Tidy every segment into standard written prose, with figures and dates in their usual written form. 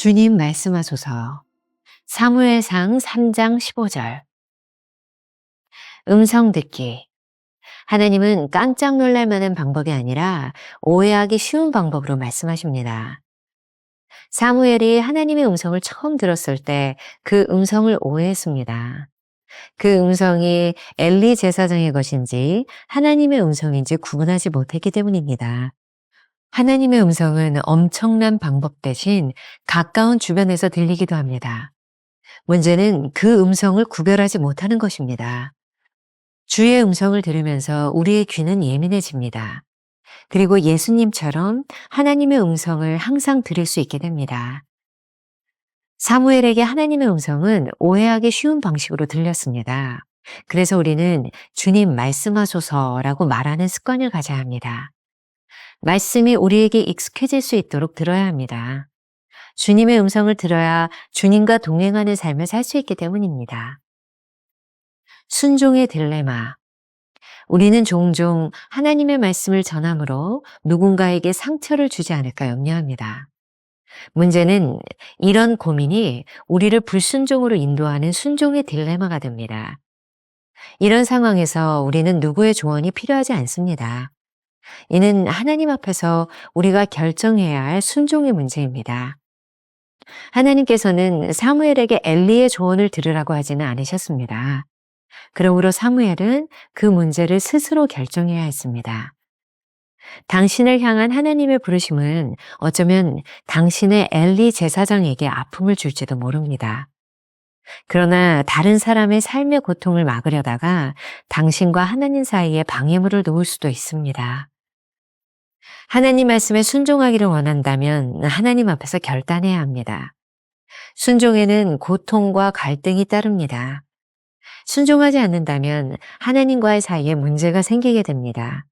주님 말씀하소서. 사무엘상 3장 15절. 음성 듣기. 하나님은 깜짝 놀랄 만한 방법이 아니라 오해하기 쉬운 방법으로 말씀하십니다. 사무엘이 하나님의 음성을 처음 들었을 때 그 음성을 오해했습니다. 그 음성이 엘리 제사장의 것인지 하나님의 음성인지 구분하지 못했기 때문입니다. 하나님의 음성은 엄청난 방법 대신 가까운 주변에서 들리기도 합니다. 문제는 그 음성을 구별하지 못하는 것입니다. 주의 음성을 들으면서 우리의 귀는 예민해집니다. 그리고 예수님처럼 하나님의 음성을 항상 들을 수 있게 됩니다. 사무엘에게 하나님의 음성은 오해하기 쉬운 방식으로 들렸습니다. 그래서 우리는 주님 말씀하소서라고 말하는 습관을 가져야 합니다. 말씀이 우리에게 익숙해질 수 있도록 들어야 합니다. 주님의 음성을 들어야 주님과 동행하는 삶을 살 수 있기 때문입니다. 순종의 딜레마. 우리는 종종 하나님의 말씀을 전함으로 누군가에게 상처를 주지 않을까 염려합니다. 문제는 이런 고민이 우리를 불순종으로 인도하는 순종의 딜레마가 됩니다. 이런 상황에서 우리는 누구의 조언이 필요하지 않습니다. 이는 하나님 앞에서 우리가 결정해야 할 순종의 문제입니다. 하나님께서는 사무엘에게 엘리의 조언을 들으라고 하지는 않으셨습니다. 그러므로 사무엘은 그 문제를 스스로 결정해야 했습니다. 당신을 향한 하나님의 부르심은 어쩌면 당신의 엘리 제사장에게 아픔을 줄지도 모릅니다. 그러나 다른 사람의 삶의 고통을 막으려다가 당신과 하나님 사이에 방해물을 놓을 수도 있습니다. 하나님 말씀에 순종하기를 원한다면 하나님 앞에서 결단해야 합니다. 순종에는 고통과 갈등이 따릅니다. 순종하지 않는다면 하나님과의 사이에 문제가 생기게 됩니다.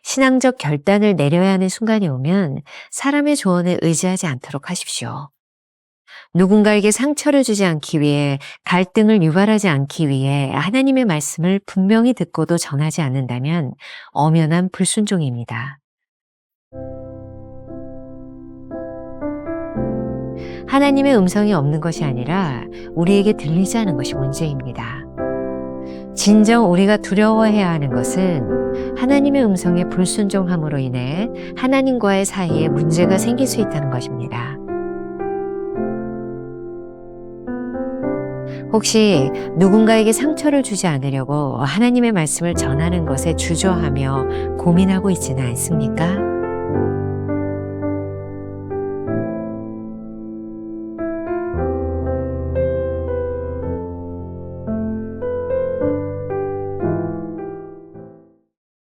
신앙적 결단을 내려야 하는 순간이 오면 사람의 조언을 의지하지 않도록 하십시오. 누군가에게 상처를 주지 않기 위해, 갈등을 유발하지 않기 위해 하나님의 말씀을 분명히 듣고도 전하지 않는다면 엄연한 불순종입니다. 하나님의 음성이 없는 것이 아니라 우리에게 들리지 않은 것이 문제입니다. 진정 우리가 두려워해야 하는 것은 하나님의 음성에 불순종함으로 인해 하나님과의 사이에 문제가 생길 수 있다는 것입니다. 혹시 누군가에게 상처를 주지 않으려고 하나님의 말씀을 전하는 것에 주저하며 고민하고 있지는 않습니까?